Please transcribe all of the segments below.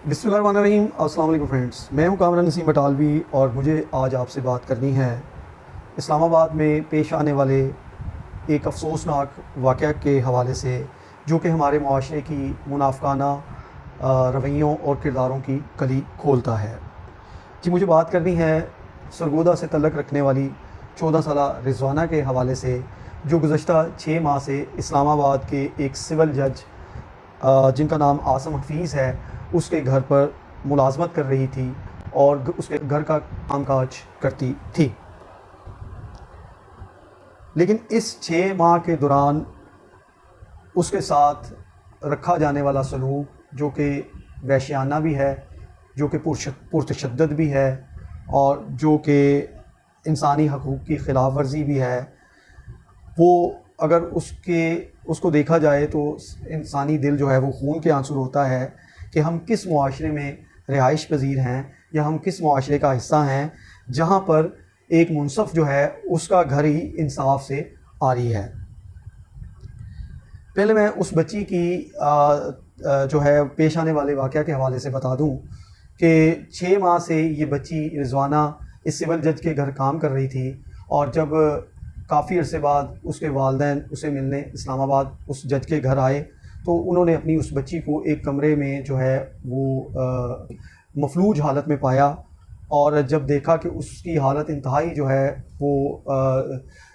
بسم اللہ الرحمن الرحیم۔ السلام علیکم فرینڈس، میں ہوں کامران نسیم بٹالوی اور مجھے آج آپ سے بات کرنی ہے اسلام آباد میں پیش آنے والے ایک افسوسناک واقعہ کے حوالے سے، جو کہ ہمارے معاشرے کی منافقانہ رویوں اور کرداروں کی کلی کھولتا ہے۔ جی، مجھے بات کرنی ہے سرگودا سے تعلق رکھنے والی 14 سالہ رضوانہ کے حوالے سے، جو گزشتہ 6 ماہ سے اسلام آباد کے ایک سول جج جن کا نام عاصم حفیظ ہے، اس کے گھر پر ملازمت کر رہی تھی اور اس کے گھر کا کام کاج کرتی تھی۔ لیکن اس 6 ماہ کے دوران اس کے ساتھ رکھا جانے والا سلوک، جو کہ وحشیانہ بھی ہے، جو کہ پرتشدد بھی ہے، اور جو کہ انسانی حقوق کی خلاف ورزی بھی ہے، وہ اگر اس کو دیکھا جائے تو انسانی دل جو ہے وہ خون کے آنسر ہوتا ہے کہ ہم کس معاشرے میں رہائش پذیر ہیں، یا ہم کس معاشرے کا حصہ ہیں جہاں پر ایک منصف جو ہے اس کا گھر ہی انصاف سے عاری ہے۔ پہلے میں اس بچی کی جو ہے پیش آنے والے واقعہ کے حوالے سے بتا دوں کہ 6 ماہ سے یہ بچی رضوانہ اس سول جج کے گھر کام کر رہی تھی، اور جب کافی عرصے بعد اس کے والدین اسے ملنے اسلام آباد اس جج کے گھر آئے تو انہوں نے اپنی اس بچی کو ایک کمرے میں جو ہے وہ مفلوج حالت میں پایا، اور جب دیکھا کہ اس کی حالت انتہائی جو ہے وہ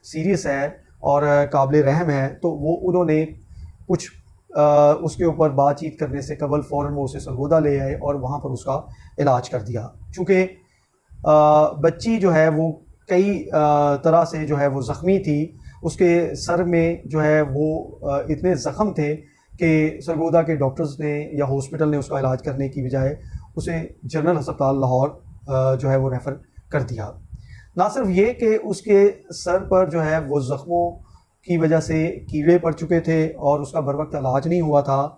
سیریس ہے اور قابل رحم ہے، تو وہ انہوں نے کچھ اس کے اوپر بات چیت کرنے سے قبل فوراً وہ اسے سرگودا لے آئے اور وہاں پر اس کا علاج کر دیا۔ چونکہ بچی جو ہے وہ کئی طرح سے جو ہے وہ زخمی تھی، اس کے سر میں جو ہے وہ اتنے زخم تھے کہ سرگودا کے ڈاکٹرز نے یا ہاسپٹل نے اس کا علاج کرنے کی بجائے اسے جنرل ہسپتال لاہور جو ہے وہ ریفر کر دیا۔ نہ صرف یہ کہ اس کے سر پر جو ہے وہ زخموں کی وجہ سے کیڑے پڑ چکے تھے اور اس کا بروقت علاج نہیں ہوا تھا،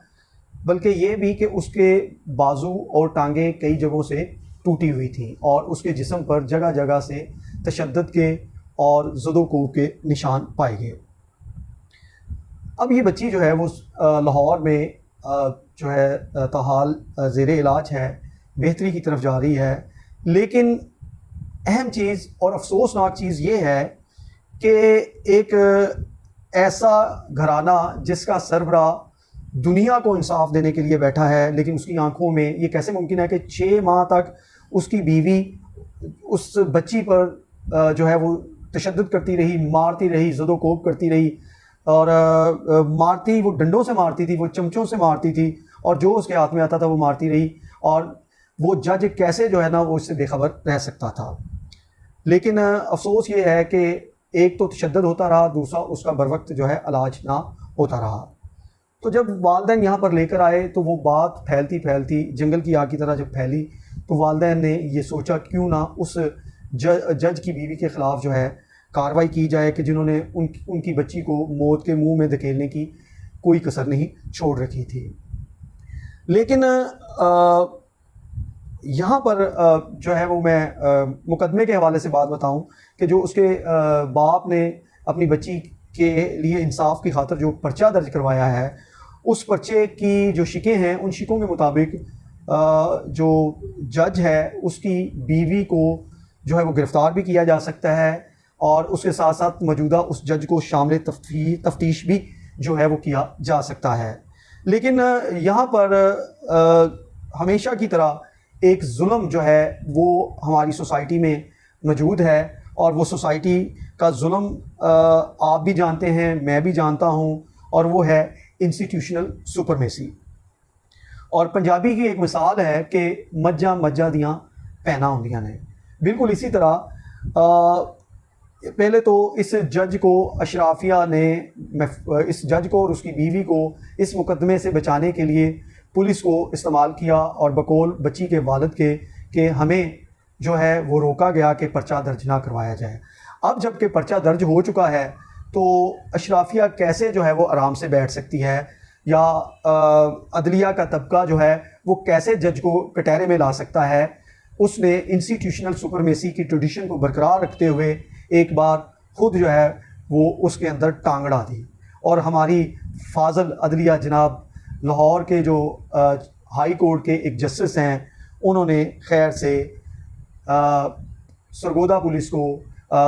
بلکہ یہ بھی کہ اس کے بازو اور ٹانگیں کئی جگہوں سے ٹوٹی ہوئی تھیں، اور اس کے جسم پر جگہ جگہ سے تشدد کے اور زد و کوب کے نشان پائے گئے۔ اب یہ بچی جو ہے وہ لاہور میں جو ہے تاحال زیر علاج ہے، بہتری کی طرف جا رہی ہے، لیکن اہم چیز اور افسوسناک چیز یہ ہے کہ ایک ایسا گھرانہ جس کا سربراہ دنیا کو انصاف دینے کے لیے بیٹھا ہے، لیکن اس کی آنکھوں میں یہ کیسے ممکن ہے کہ 6 ماہ تک اس کی بیوی اس بچی پر جو ہے وہ تشدد کرتی رہی، مارتی رہی، زد و کوب کرتی رہی، اور مارتی وہ ڈنڈوں سے مارتی تھی، وہ چمچوں سے مارتی تھی، اور جو اس کے ہاتھ میں آتا تھا وہ مارتی رہی، اور وہ جج کیسے جو ہے نا وہ اس سے بے خبر رہ سکتا تھا۔ لیکن افسوس یہ ہے کہ ایک تو تشدد ہوتا رہا، دوسرا اس کا بروقت جو ہے علاج نہ ہوتا رہا۔ تو جب والدین یہاں پر لے کر آئے تو وہ بات پھیلتی پھیلتی جنگل کی آگ کی طرح جب پھیلی تو والدین نے یہ سوچا کیوں نہ اس جج کی بیوی کے خلاف جو ہے کارروائی کی جائے کہ جنہوں نے ان کی بچی کو موت کے منہ میں دھکیلنے کی کوئی کسر نہیں چھوڑ رکھی تھی۔ لیکن یہاں پر جو ہے وہ میں مقدمے کے حوالے سے بات بتاؤں کہ جو اس کے باپ نے اپنی بچی کے لیے انصاف کی خاطر جو پرچہ درج کروایا ہے، اس پرچے کی جو شقیں ہیں ان شقوں کے مطابق جو جج ہے اس کی بیوی کو جو ہے وہ گرفتار بھی کیا جا سکتا ہے، اور اس کے ساتھ ساتھ موجودہ اس جج کو شامل تفتیش بھی جو ہے وہ کیا جا سکتا ہے۔ لیکن یہاں پر ہمیشہ کی طرح ایک ظلم جو ہے وہ ہماری سوسائٹی میں موجود ہے، اور وہ سوسائٹی کا ظلم آپ بھی جانتے ہیں، میں بھی جانتا ہوں، اور وہ ہے انسٹیٹیوشنل سپرمیسی۔ اور پنجابی کی ایک مثال ہے کہ مجھاں مجھاں دیاں پینا ہوندیاں نے، بالکل اسی طرح پہلے تو اس جج کو اشرافیہ نے اس جج کو اور اس کی بیوی کو اس مقدمے سے بچانے کے لیے پولیس کو استعمال کیا، اور بقول بچی کے والد کے کہ ہمیں جو ہے وہ روکا گیا کہ پرچہ درج نہ کروایا جائے۔ اب جب کہ پرچہ درج ہو چکا ہے تو اشرافیہ کیسے جو ہے وہ آرام سے بیٹھ سکتی ہے، یا عدلیہ کا طبقہ جو ہے وہ کیسے جج کو کٹہرے میں لا سکتا ہے۔ اس نے انسٹیٹیوشنل سپرمیسی کی ٹریڈیشن کو برقرار رکھتے ہوئے ایک بار خود جو ہے وہ اس کے اندر ٹانگڑا دی، اور ہماری فاضل عدلیہ جناب لاہور کے جو ہائی کورٹ کے ایک جسٹس ہیں، انہوں نے خیر سے سرگودا پولیس کو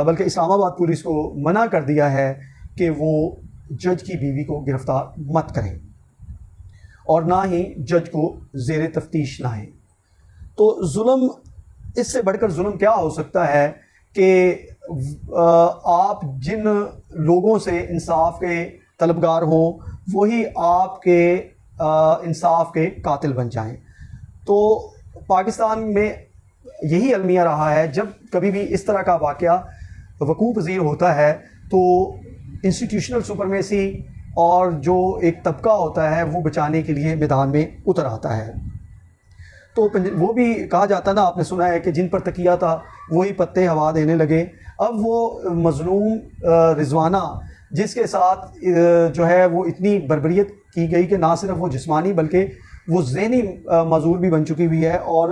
بلکہ اسلام آباد پولیس کو منع کر دیا ہے کہ وہ جج کی بیوی کو گرفتار مت کریں اور نہ ہی جج کو زیر تفتیش لائیں۔ تو ظلم، اس سے بڑھ کر ظلم کیا ہو سکتا ہے کہ آپ جن لوگوں سے انصاف کے طلبگار ہوں وہی آپ کے انصاف کے قاتل بن جائیں۔ تو پاکستان میں یہی المیہ رہا ہے، جب کبھی بھی اس طرح کا واقعہ وقوع پذیر ہوتا ہے تو انسٹیٹیوشنل سپرمیسی اور جو ایک طبقہ ہوتا ہے وہ بچانے کے لیے میدان میں اتر آتا ہے۔ تو وہ بھی کہا جاتا نا، آپ نے سنا ہے کہ جن پر تکیہ تھا وہی پتے ہوا دینے لگے۔ اب وہ مظلوم رضوانہ جس کے ساتھ جو ہے وہ اتنی بربریت کی گئی کہ نہ صرف وہ جسمانی بلکہ وہ ذہنی معذور بھی بن چکی ہوئی ہے اور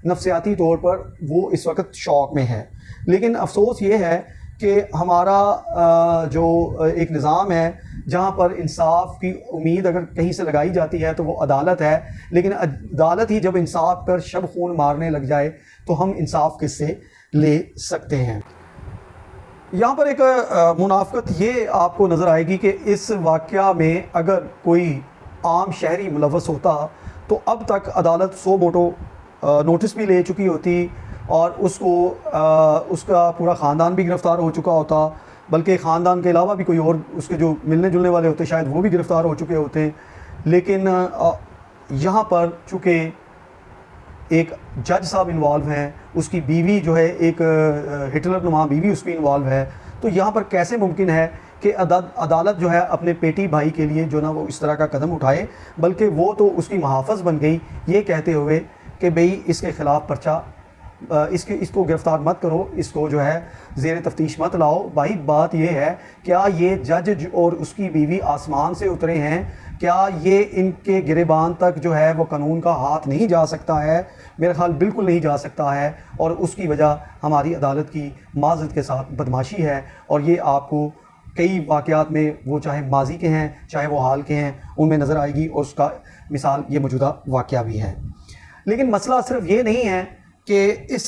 نفسیاتی طور پر وہ اس وقت شوق میں ہے۔ لیکن افسوس یہ ہے کہ ہمارا جو ایک نظام ہے جہاں پر انصاف کی امید اگر کہیں سے لگائی جاتی ہے تو وہ عدالت ہے، لیکن عدالت ہی جب انصاف پر شب خون مارنے لگ جائے تو ہم انصاف کس سے لے سکتے ہیں؟ یہاں پر ایک منافقت یہ آپ کو نظر آئے گی کہ اس واقعہ میں اگر کوئی عام شہری ملوث ہوتا تو اب تک عدالت سو موٹو نوٹس بھی لے چکی ہوتی اور اس کو اس کا پورا خاندان بھی گرفتار ہو چکا ہوتا، بلکہ خاندان کے علاوہ بھی کوئی اور اس کے جو ملنے جلنے والے ہوتے شاید وہ بھی گرفتار ہو چکے ہوتے ہیں۔ لیکن یہاں پر چونکہ ایک جج صاحب انوالو ہیں، اس کی بیوی جو ہے ایک ہٹلر نما بیوی اس کی انوالو ہے، تو یہاں پر کیسے ممکن ہے کہ عدالت جو ہے اپنے پیٹی بھائی کے لیے جو نا وہ اس طرح کا قدم اٹھائے، بلکہ وہ تو اس کی محافظ بن گئی یہ کہتے ہوئے کہ بھئی اس کے خلاف پرچہ اس کو گرفتار مت کرو، اس کو جو ہے زیر تفتیش مت لاؤ۔ بھائی بات یہ ہے، کیا یہ جج اور اس کی بیوی آسمان سے اترے ہیں؟ کیا یہ ان کے گریبان تک جو ہے وہ قانون کا ہاتھ نہیں جا سکتا ہے؟ میرا خیال بالکل نہیں جا سکتا ہے، اور اس کی وجہ ہماری عدالت کی معذرت کے ساتھ بدماشی ہے، اور یہ آپ کو کئی واقعات میں وہ چاہے ماضی کے ہیں چاہے وہ حال کے ہیں ان میں نظر آئے گی، اور اس کا مثال یہ موجودہ واقعہ بھی ہے۔ لیکن مسئلہ صرف یہ نہیں ہے کہ اس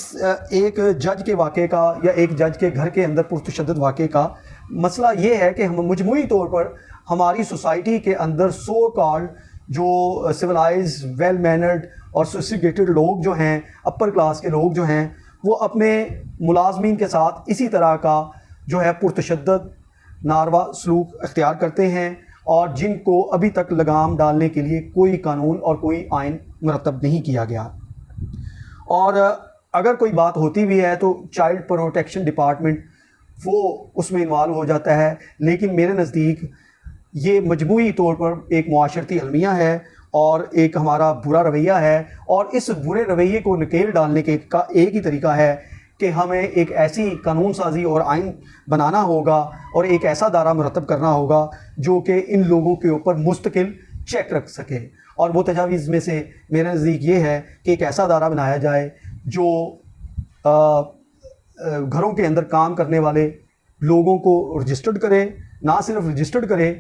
ایک جج کے واقعے کا یا ایک جج کے گھر کے اندر پرتشدد واقعے کا، مسئلہ یہ ہے کہ ہم مجموعی طور پر ہماری سوسائٹی کے اندر سو کالڈ جو سویلائز ویل مینرڈ اور سوفسٹیکیٹڈ لوگ جو ہیں، اپر کلاس کے لوگ جو ہیں، وہ اپنے ملازمین کے ساتھ اسی طرح کا جو ہے پرتشدد ناروا سلوک اختیار کرتے ہیں، اور جن کو ابھی تک لگام ڈالنے کے لیے کوئی قانون اور کوئی آئین مرتب نہیں کیا گیا۔ اور اگر کوئی بات ہوتی بھی ہے تو چائلڈ پروٹیکشن ڈپارٹمنٹ وہ اس میں انوالو ہو جاتا ہے، لیکن میرے نزدیک یہ مجموعی طور پر ایک معاشرتی المیہ ہے اور ایک ہمارا برا رویہ ہے، اور اس برے رویے کو نکیل ڈالنے کا ایک ہی طریقہ ہے کہ ہمیں ایک ایسی قانون سازی اور آئین بنانا ہوگا اور ایک ایسا دائرہ مرتب کرنا ہوگا جو کہ ان لوگوں کے اوپر مستقل چیک رکھ سکے۔ اور وہ تجاویز میں سے میرے نزدیک یہ ہے کہ ایک ایسا دائرہ بنایا جائے جو گھروں کے اندر کام کرنے والے لوگوں کو رجسٹرڈ کرے، نہ صرف رجسٹرڈ کرے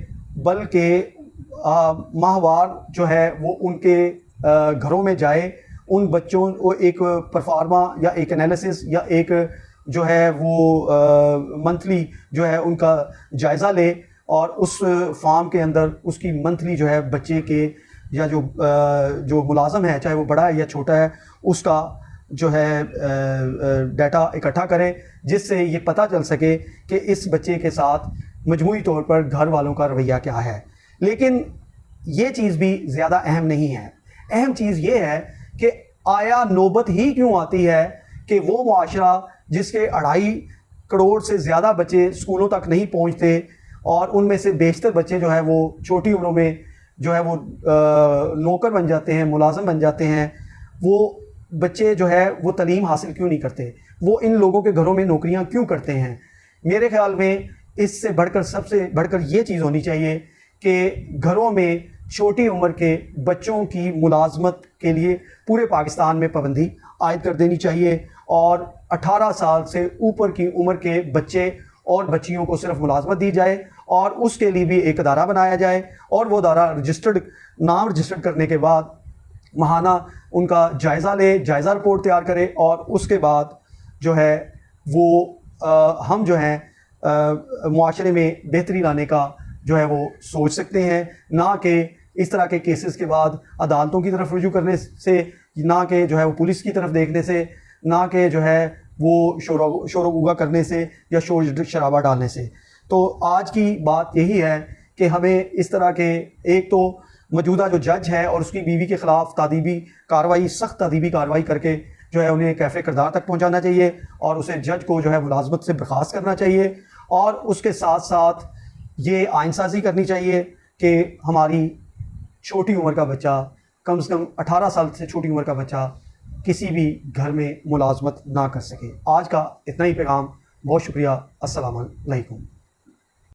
بلکہ ماہوار جو ہے وہ ان کے گھروں میں جائے، ان بچوں کو ایک پرفارما یا ایک انالیسس یا ایک جو ہے وہ منتھلی جو ہے ان کا جائزہ لے، اور اس فارم کے اندر اس کی منتھلی جو ہے بچے کے یا جو ملازم ہے چاہے وہ بڑا ہے یا چھوٹا ہے اس کا جو ہے ڈیٹا اکٹھا کریں، جس سے یہ پتہ چل سکے کہ اس بچے کے ساتھ مجموعی طور پر گھر والوں کا رویہ کیا ہے۔ لیکن یہ چیز بھی زیادہ اہم نہیں ہے، اہم چیز یہ ہے کہ آیا نوبت ہی کیوں آتی ہے کہ وہ معاشرہ جس کے 2.5 کروڑ سے زیادہ بچے اسکولوں تک نہیں پہنچتے، اور ان میں سے بیشتر بچے جو ہے وہ چھوٹی عمروں میں جو ہے وہ نوکر بن جاتے ہیں، ملازم بن جاتے ہیں، وہ بچے جو ہے وہ تعلیم حاصل کیوں نہیں کرتے؟ وہ ان لوگوں کے گھروں میں نوکریاں کیوں کرتے ہیں؟ میرے خیال میں اس سے بڑھ کر سب سے بڑھ کر یہ چیز ہونی چاہیے کہ گھروں میں چھوٹی عمر کے بچوں کی ملازمت کے لیے پورے پاکستان میں پابندی عائد کر دینی چاہیے، اور 18 سال سے اوپر کی عمر کے بچے اور بچیوں کو صرف ملازمت دی جائے، اور اس کے لیے بھی ایک ادارہ بنایا جائے، اور وہ ادارہ نام رجسٹرڈ کرنے کے بعد ماہانہ ان کا جائزہ لے, جائزہ رپورٹ تیار کرے, اور اس کے بعد جو ہے وہ ہم جو ہیں معاشرے میں بہتری لانے کا جو ہے وہ سوچ سکتے ہیں, نہ کہ اس طرح کے کیسز کے بعد عدالتوں کی طرف رجوع کرنے سے, نہ کہ جو ہے وہ پولیس کی طرف دیکھنے سے, نہ کہ جو ہے وہ شور و غوغا کرنے سے یا شور شرابہ ڈالنے سے. تو آج کی بات یہی ہے کہ ہمیں اس طرح کے, ایک تو موجودہ جو جج ہے اور اس کی بیوی کے خلاف تادیبی کارروائی, سخت تادیبی کارروائی کر کے جو ہے انہیں کیفے کردار تک پہنچانا چاہیے, اور اسے جج کو جو ہے ملازمت سے برخاست کرنا چاہیے, اور اس کے ساتھ ساتھ یہ آئین سازی کرنی چاہیے کہ ہماری چھوٹی عمر کا بچہ, کم سے کم 18 سال سے چھوٹی عمر کا بچہ کسی بھی گھر میں ملازمت نہ کر سکے. آج کا اتنا ہی پیغام, بہت شکریہ, السلام علیکم.